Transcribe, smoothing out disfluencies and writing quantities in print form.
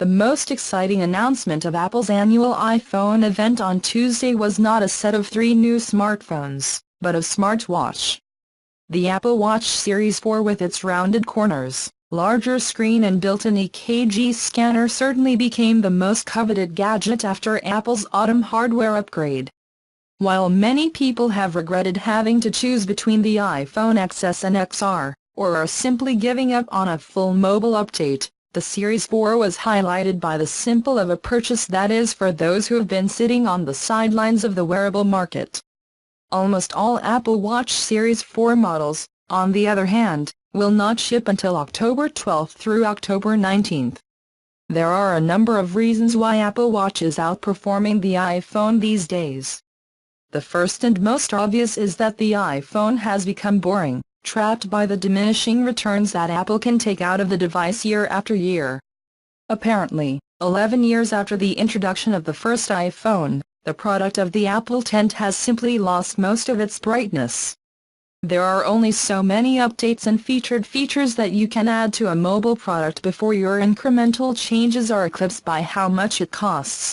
The most exciting announcement of Apple's annual iPhone event on Tuesday was not a set of 3 new smartphones, but a smartwatch. The Apple Wach Series 4 with its rounded corners, larger screen and built-in EKG scanner certainly became the most coveted gadget after Apple's autumn hardware upgrade. While many people have regretted having to choose between the iPhone XS and XR, or are simply giving up on a full mobile update, the Series 4 was highlighted by the simple of a purchase that is for those who have been sitting on the sidelines of the wearable market. Almost all Apple Wach Series 4 models, on the other hand, will not ship until October 12 through October 19. There are a number of reasons why Apple Watch is outperforming the iPhone these days. The first and most obvious is that the iPhone has become boring, trapped by the diminishing returns that Apple can take out of the device year after year. Apparently, 11 years after the introduction of the first iPhone, the product of the Apple tent has simply lost most of its brightness. There are only so many updates and featured features that you can add to a mobile product before your incremental changes are eclipsed by how much it costs.